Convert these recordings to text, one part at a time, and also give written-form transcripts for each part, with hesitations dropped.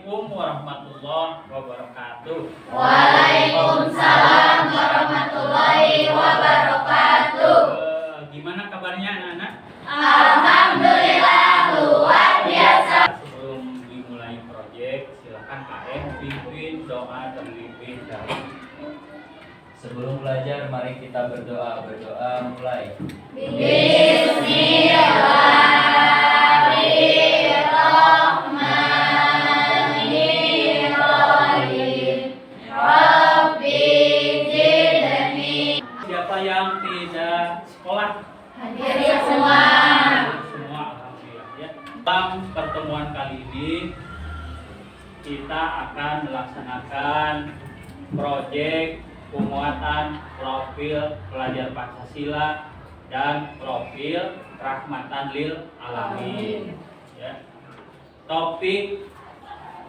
Assalamualaikum warahmatullahi wabarakatuh. Waalaikumsalam warahmatullahi wabarakatuh. Gimana kabarnya anak-anak? Alhamdulillah luar biasa. Sebelum dimulai proyek, silakan KM pimpin doa terlebih dahulu. Sebelum belajar, mari kita berdoa. Berdoa mulai. Bismillahirrahmanirrahim. Rabbi zidni. Siapa yang tidak sekolah? Hadir semua. Semua, alhamdulillah ya. Dalam pertemuan kali ini kita akan melaksanakan proyek penguatan profil pelajar Pancasila dan profil rahmatan lil alamin. Ya. Topik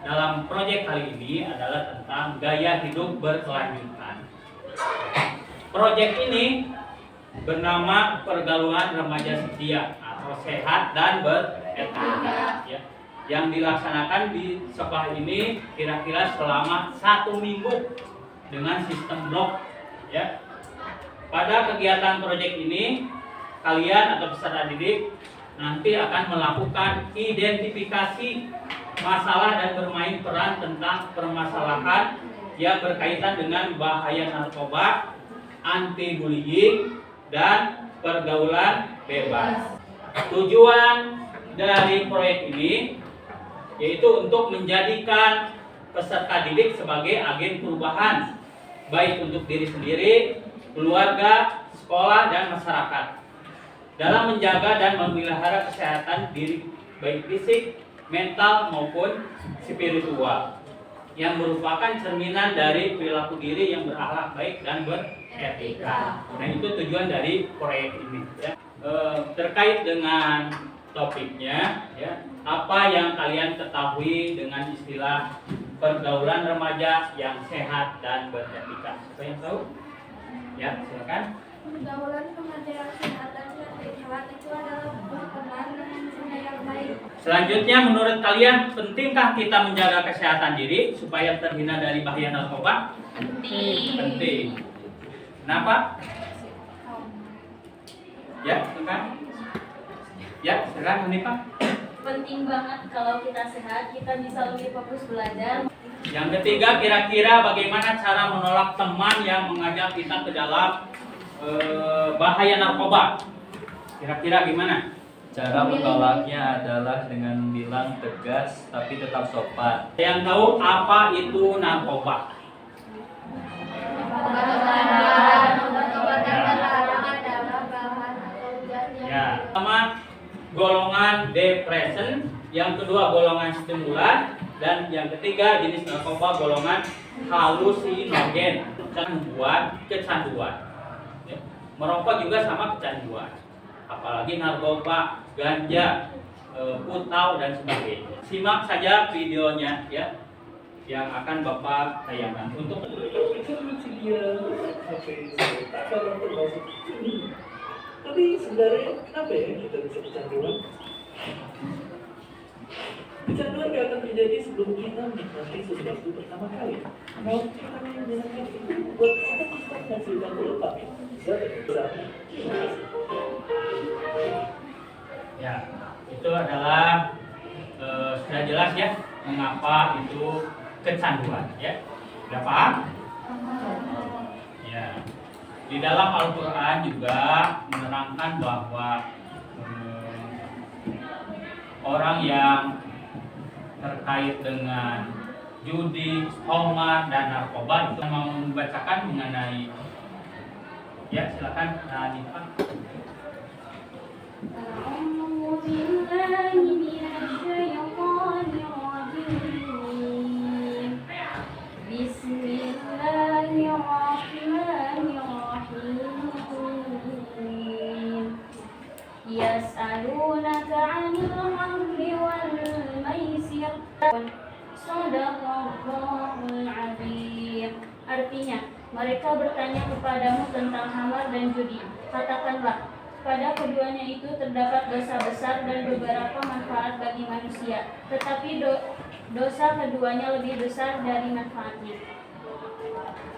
dalam proyek kali ini adalah tentang gaya hidup berkelanjutan. Proyek ini bernama Pergaulan Remaja Setia atau Sehat dan Beretika. Ya. Yang dilaksanakan di sekolah ini kira-kira selama 1 minggu dengan sistem blok. Ya. Pada kegiatan proyek ini, kalian atau peserta didik nanti akan melakukan identifikasi masalah dan bermain peran tentang permasalahan yang berkaitan dengan bahaya narkoba, anti bullying, dan pergaulan bebas. Tujuan dari proyek ini yaitu untuk menjadikan peserta didik sebagai agen perubahan, baik untuk diri sendiri, keluarga, sekolah, dan masyarakat, dalam menjaga dan memelihara kesehatan diri, baik fisik, mental, maupun spiritual, yang merupakan cerminan dari perilaku diri yang berakhlak baik dan beretika. Nah, itu tujuan dari proyek ini. Ya. Terkait dengan topiknya, ya, apa yang kalian ketahui dengan istilah pergaulan remaja yang sehat dan beretika? Siapa yang tahu? Ya, silakan. Pergaulan remaja yang sehat dan beretika itu adalah berteman dengan seni yang baik. Selanjutnya, menurut kalian pentingkah kita menjaga kesehatan diri supaya terhindar dari bahaya narkoba? Penting. Kenapa? Ya, silakan. Ya, silakan Hanifah. Penting banget kalau kita sehat, kita bisa lebih fokus belajar. Yang ketiga, kira-kira bagaimana cara menolak teman yang mengajak kita ke dalam bahaya narkoba? Kira-kira gimana? Cara menolaknya adalah dengan bilang tegas tapi tetap sopan. Yang tahu apa itu narkoba? Obat-obatan terlarang adalah bahan atau zat yang Ya, pertama golongan depression, yang kedua golongan stimulan, dan yang ketiga jenis narkoba golongan halusinogen, dan membuat kecanduan. Ya. Merokok juga sama kecanduan, apalagi narkoba, ganja, putau, dan sebagainya. Simak saja videonya ya, yang akan Bapak tayangkan untuk Tapi sebenarnya kenapa ya kita bisa kecanduan? Kecanduan gak akan terjadi sebelum kita menikmati sesuatu pertama kali. Kalau kita menyenangkan itu, buat apa kita menghasilkan pelupa? ya, itu adalah sudah jelas ya mengapa itu kecanduan ya. Sudah paham? Ya. Di dalam Al-Quran juga menerangkan bahwa orang yang terkait dengan judi, homer, dan narkoba itu mau membacakan mengenai, ya silakan Hanifah. أعوذ بالله من الشيطان الرجيم. بسم الله الرحمن الرحيم. يسألونك عن الخمر والميسر. Shadaqallahul azim. Artinya, mereka bertanya kepadamu tentang khamar dan judi. Katakanlah, pada keduanya itu terdapat dosa besar dan beberapa manfaat bagi manusia. dosa keduanya lebih besar dari manfaatnya.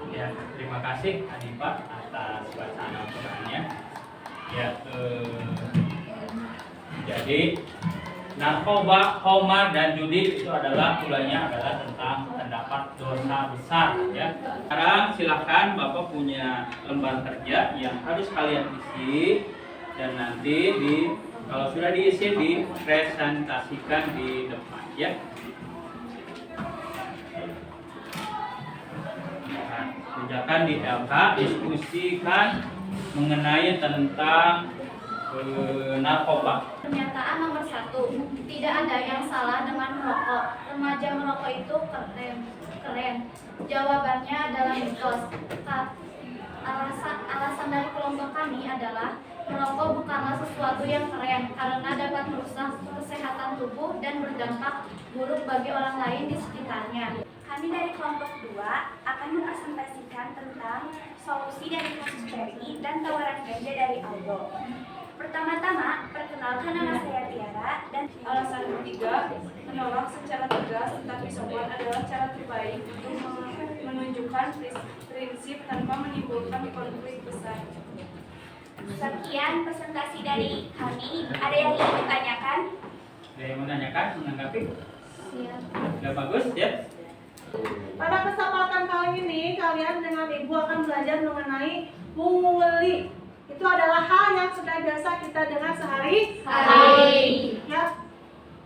Ya, terima kasih Hanifah atas bacaan Al-Qur'annya. Ya, jadi narkoba, khamar dan judi itu adalah tulanya adalah tentang terdapat dosa besar ya. Sekarang silakan Bapak punya lembar kerja yang harus kalian isi dan nanti kalau sudah diisi dipresentasikan di depan ya. Kerjakan di LK, diskusikan mengenai tentang narkoba. Pernyataan nomor 1. Tidak ada yang salah dengan merokok. Remaja merokok itu keren. Jawabannya adalah mitos. Alasan dari kelompok kami adalah merokok bukanlah sesuatu yang keren karena dapat merusak kesehatan tubuh dan berdampak buruk bagi orang lain di sekitarnya. Kami dari kelompok 2 akan mempresentasikan tentang solusi dari kasus PRI dan tawaran ganja dari Aldo. Pertama-tama, perkenalkan nama saya Tiara dan alasan ketiga, menolak secara tegas tetapi sopan adalah cara terbaik untuk menunjukkan prinsip tanpa menimbulkan konflik besar. Sekian presentasi dari kami. Ada yang ingin ditanyakan? Ada yang menanyakan, menanggapi? Siap. Sudah bagus ya? Pada kesempatan kali ini kalian dengan ibu akan belajar mengenai bully. Itu adalah hal yang sudah biasa kita dengar sehari-hari. Ya,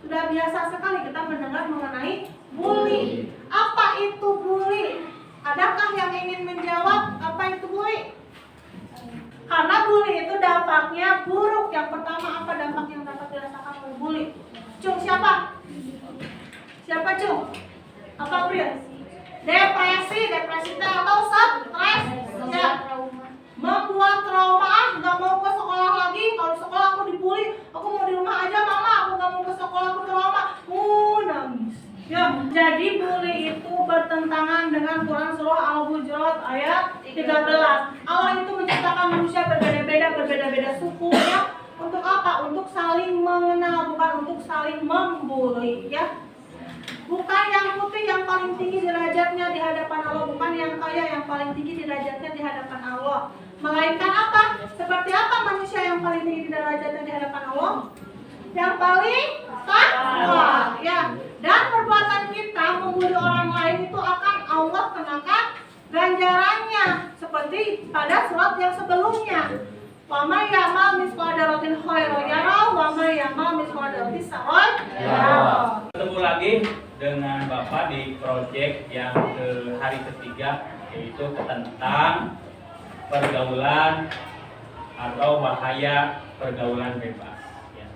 sudah biasa sekali kita mendengar mengenai bully. Apa itu bully? Adakah yang ingin menjawab apa itu bully? Karena bully itu dampaknya buruk. Yang pertama, apa dampak yang dapat dirasakan oleh bully? Cung, siapa? Siapa Cung? Apa Pril? Depresi itu atau stres? Ya. Membuat trauma, nggak mau ke sekolah lagi. Kalau sekolah aku dibully, aku mau di rumah aja mama. Aku nggak mau ke sekolah, aku trauma. Nangis. Ya, jadi bully itu bertentangan dengan Quran surah Al-Hujurat ayat 13. Allah itu menciptakan manusia berbeda-beda suku ya. Untuk apa? Untuk saling mengenal, bukan untuk saling membuli ya. Bukan yang putih yang paling tinggi derajatnya di hadapan Allah, bukan yang kaya yang paling tinggi derajatnya di hadapan Allah. Melainkan apa? Seperti apa manusia yang paling tinggi derajatnya di hadapan Allah? Yang paling takwa, ya. Dan perbuatan kita membuli orang lain itu akan Allah kenakan ganjarannya, seperti pada surat yang sebelumnya. Wa may ya'mal mithqala dzarratin khairan yarah wa may ya'mal mithqala dzarratin syarran yarah. Ketemu lagi dengan Bapak di proyek yang ke hari ketiga, yaitu tentang pergaulan atau bahaya pergaulan bebas ya.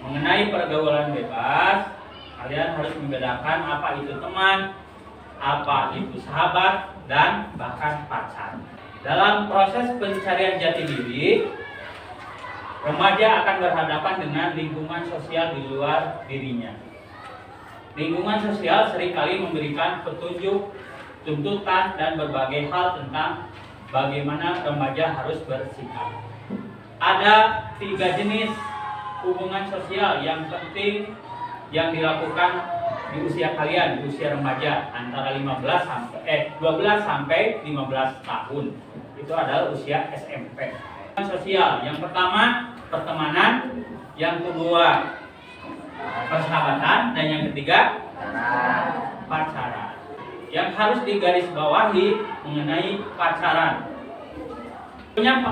Mengenai pergaulan bebas, kalian harus membedakan apa itu teman, apa itu sahabat, dan bahkan pacar. Dalam proses pencarian jati diri, remaja akan berhadapan dengan lingkungan sosial di luar dirinya. Lingkungan sosial seringkali memberikan petunjuk, tuntutan, dan berbagai hal tentang bagaimana remaja harus bersikap. Ada 3 jenis hubungan sosial yang penting yang dilakukan di usia kalian, di usia remaja antara 12 sampai 15 tahun. Itu adalah usia SMP. Sosial, yang pertama pertemanan, yang kedua persahabatan, dan yang ketiga pacaran. Yang harus digarisbawahi mengenai pacaran.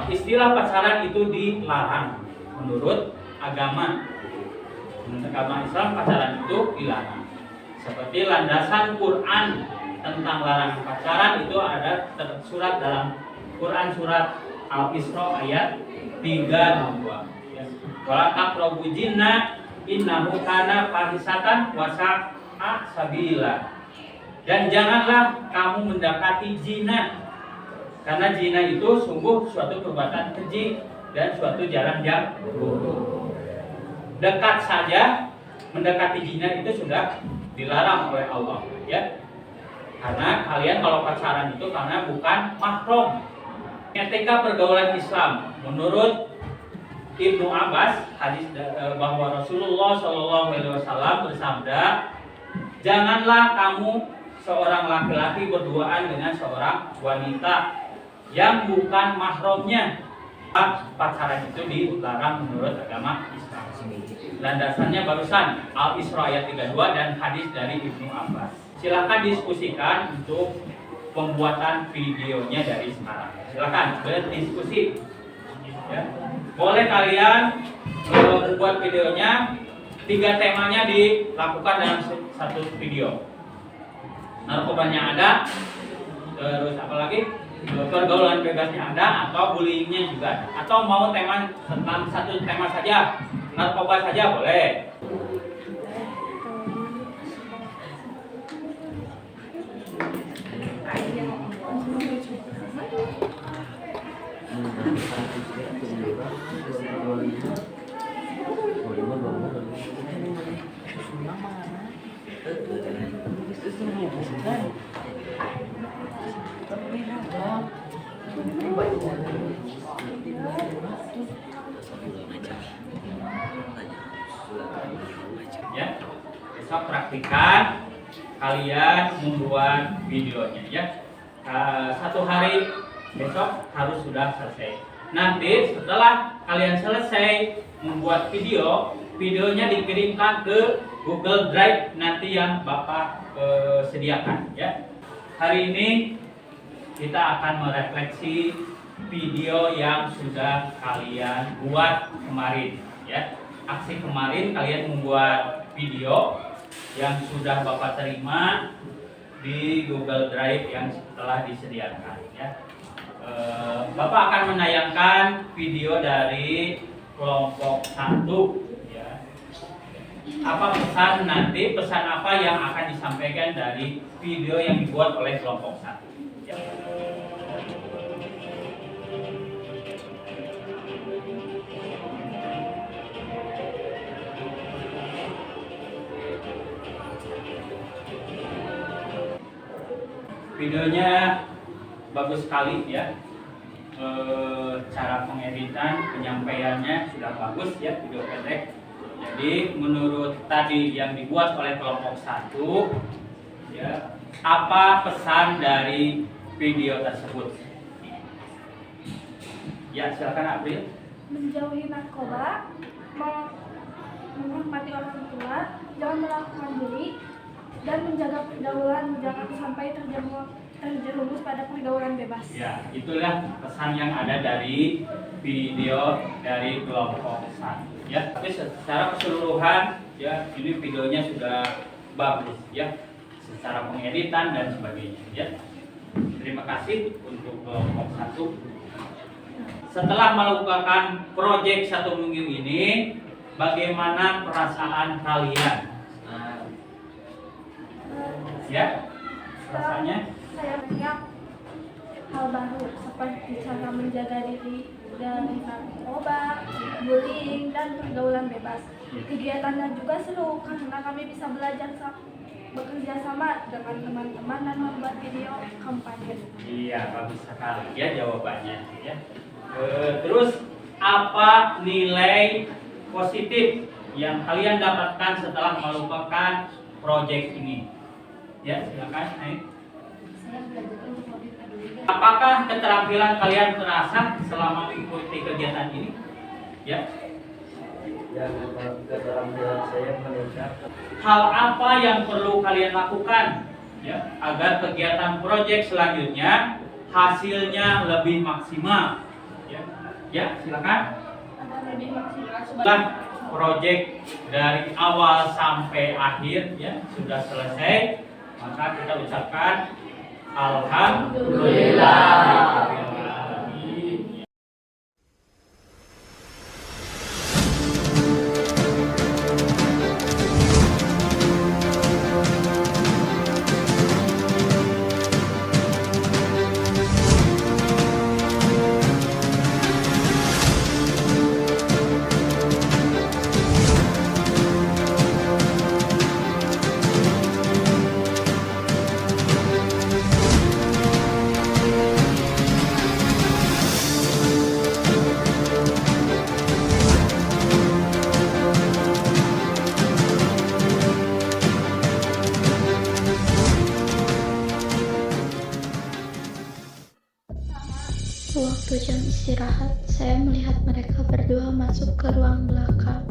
Istilah pacaran itu dilarang menurut agama. Menurut agama Islam pacaran itu dilarang. Seperti landasan Quran tentang larangan pacaran itu ada tersurat dalam Quran surat Al-Isra ayat 32. Wala taqrabu zina innahu kana fahisatan wa sa'a sabila. Dan janganlah kamu mendekati zina, karena zina itu sungguh suatu perbuatan keji dan suatu jalan yang buruk. Dekat saja mendekati zina itu sudah dilarang oleh Allah ya. Karena kalian kalau pacaran itu karena bukan mahram. Etika pergaulan Islam menurut Ibnu Abbas hadis bahwa Rasulullah SAW bersabda, janganlah kamu seorang laki-laki berduaan dengan seorang wanita yang bukan mahramnya. Pacaran itu dilarang menurut agama Islam. Landasannya barusan Al-Isra ayat 32 dan hadis dari Ibnu Abbas. Silakan diskusikan untuk pembuatan videonya dari sekarang. Silakan berdiskusi. Ya. Boleh kalian membuat videonya, 3 temanya dilakukan dalam satu video. Narkobanya ada, terus apa lagi? Pergaulan bebasnya ada, atau bullyingnya juga ada. Atau mau tema tentang satu tema saja, narkoba saja boleh. Ya, besok praktikan kalian membuat videonya ya. 1 hari besok harus sudah selesai. Nanti setelah kalian selesai membuat videonya dikirimkan ke Google Drive nanti yang Bapak sediakan ya. Hari ini kita akan merefleksi video yang sudah kalian buat kemarin ya. Aksi kemarin kalian membuat video yang sudah Bapak terima di Google Drive yang telah disediakan ya. Bapak akan menayangkan video dari kelompok 1 ya. Apa pesan apa yang akan disampaikan dari video yang dibuat oleh kelompok 1 ya. Videonya bagus sekali ya. Cara pengeditan, penyampaiannya sudah bagus ya, video pendek. Jadi menurut tadi yang dibuat oleh kelompok 1 ya, apa pesan dari video tersebut? Ya, silakan April. Menjauhi narkoba, menghormati orang tua, jangan melakukan bully, dan menjaga pergaulan, jangan sampai terjerumus pada pergaulan bebas. Ya, itulah pesan yang ada dari video dari kelompok 1 ya. Tapi secara keseluruhan ya, ini videonya sudah bagus ya, secara pengeditan dan sebagainya ya. Terima kasih untuk kelompok 1. Setelah melakukan proyek 1 minggu ini, bagaimana perasaan kalian? Ya, rasanya Saya banyak hal baru seperti cara menjaga diri dari narkoba, bullying, dan pergaulan bebas. Kegiatannya juga seru karena kami bisa belajar bekerja sama dengan teman-teman dan membuat video kampanye. iya, bagus sekali ya jawabannya ya. Terus apa nilai positif yang kalian dapatkan setelah melakukan proyek ini? Ya, silakan. Apakah keterampilan kalian terasa selama mengikuti kegiatan ini? Ya. Yang keterampilan saya meningkat. Hal apa yang perlu kalian lakukan ya agar kegiatan proyek selanjutnya hasilnya lebih maksimal? Ya, silakan. Lebih maksimal. Setelah proyek dari awal sampai akhir ya sudah selesai, maka kita ucapkan alhamdulillah. waktu jam istirahat, saya melihat mereka berdua masuk ke ruang belakang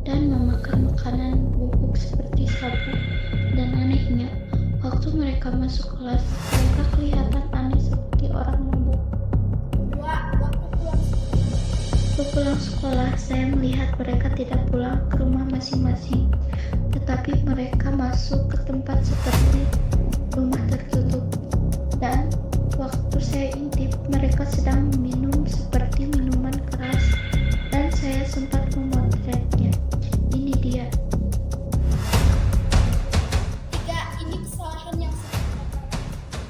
dan memakan makanan bubuk seperti sabu. Dan anehnya, waktu mereka masuk kelas, mereka kelihatan aneh seperti orang mabuk. Waktu pulang sekolah, saya melihat mereka tidak pulang ke rumah masing-masing, tetapi mereka masuk ke tempat seperti rumah tertutup. Dan waktu saya intip, mereka sedang meminum seperti minuman keras, dan saya sempat memotretnya. Ini dia. Ini kesalahan yang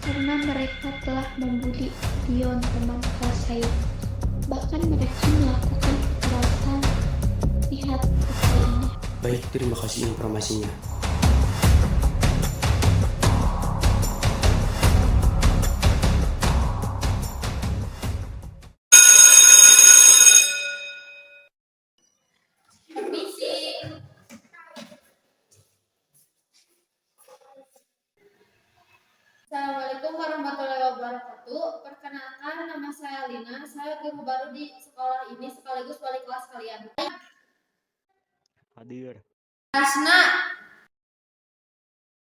Karena mereka telah membuli Dion, teman kelas saya. Bahkan mereka melakukan kekerasan. Lihat foto ini. Baik, terima kasih informasinya. Assalamualaikum warahmatullahi wabarakatuh. Perkenalkan, nama saya Lina. Saya guru baru di sekolah ini sekaligus wali kelas kalian. Hadir. Asna,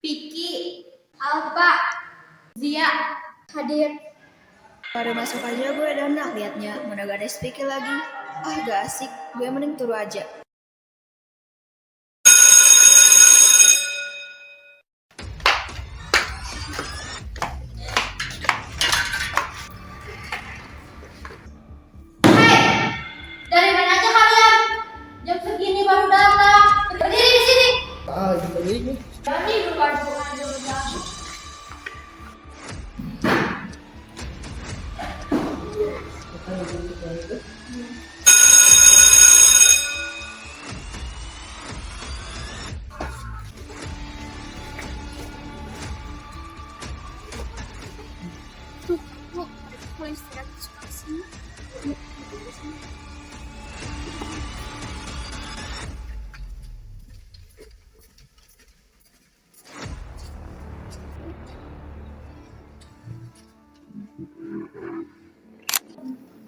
Piki, Alfa, Zia, hadir. Baru masuk aja gue udah enak liatnya. Mana gak ada speaker lagi. Ah gak asik, gue mending turu aja. Dari mana aja kalian? Jam segini baru datang. Berdiri di sini. Jadi bukan dulu.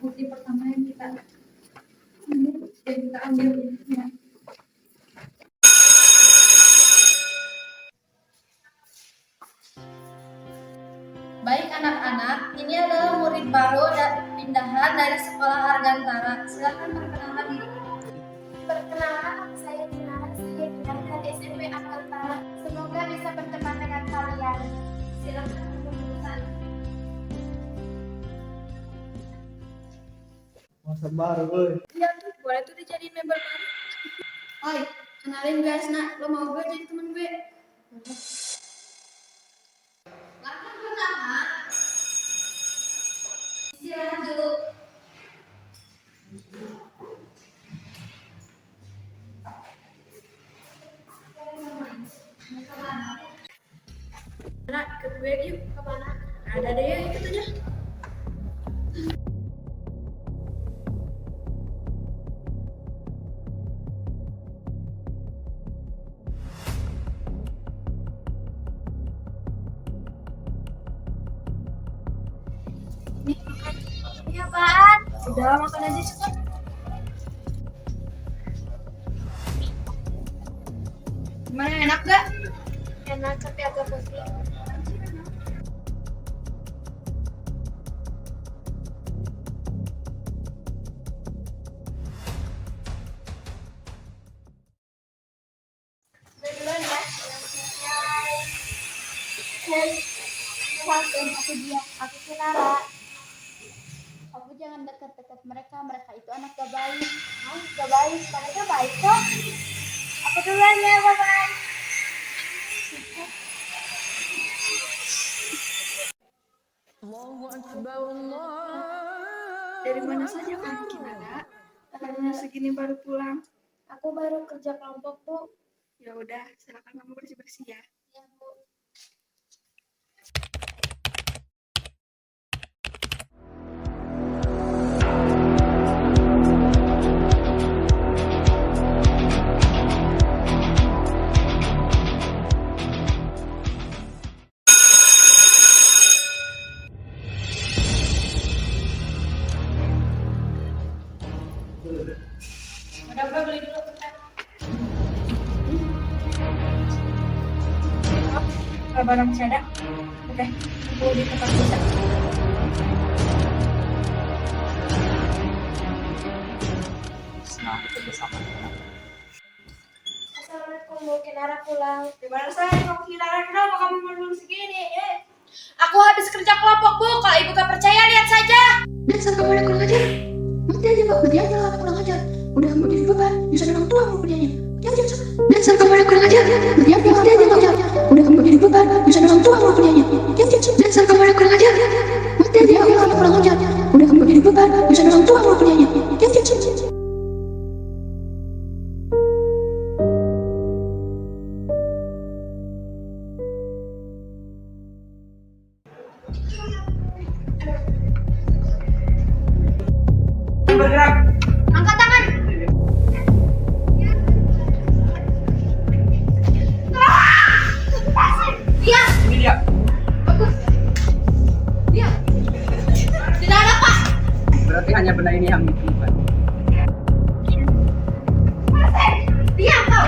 Bukti pertama yang kita ambil ya. Baik anak-anak, ini adalah murid baru dan pindahan dari sekolah Hargantara. Silakan perkenalkan diri. Perkenalkan, nama saya Dina. Saya pindah dari SMP Hargantara. Semoga bisa berteman dengan kalian. Silakan kepengurusan. Masa baru, boy. Iya tuh, boleh tuh dijadiin member baru. Oi, kenalin guys, lo mau gue jadi temen gue? Langkah pertama, istirahat dulu. Nak, ikut gue yuk. Kemana? Ada deh, yuk ikut aja. Ini apaan? Udah, makan aja cepat. Gimana, enak gak? Enak tapi agak putih. Duluan ya. Hai, kenalkan aku dia. Aku Kinara. Aku jangan dekat-dekat mereka. Mereka itu anak gak baik. Gak baik. Mereka baik kok. Aku duluan ya, bye-bye. Dari mana saja kan Kinara? Karena segini baru pulang. Aku baru kerja kelompok, Bu. Ya udah, silakan kamu bersih-bersih ya. Ya, Bu. Apakah barang masih ada? Oke, aku di tempat bisa. Senang bersama. Assalamualaikum, Bu Kinara pulang. Gimana saya kamu Kinara, kenapa kamu belum segini? Aku habis kerja kelompok, Bu. Kalau Ibu gak percaya, lihat saja. Dasar kamu yang kurang ajar. Nanti aja Mbak, kerja aja lah kurang ajar. Udah mau jadi beban, nyusahin orang tua mau kerjanya. Jangan sama. Dasar kamu yang kurang ajar. Kerja aja lah kerja. Udah mau jadi beban, nyusahin orang tua mau kerjanya. Jangan sama. Dasar kamu yang kurang ajar. Nanti aja lah kurang ajar. Udah mau jadi beban, nyusahin orang tua mau kerjanya. Jangan sama. Bergerak. Angkat tangan. Diam. Ini dia. Bagus. Diam. Tidak ada, Pak. Berarti hanya benda ini yang ditemukan. Diam, kau.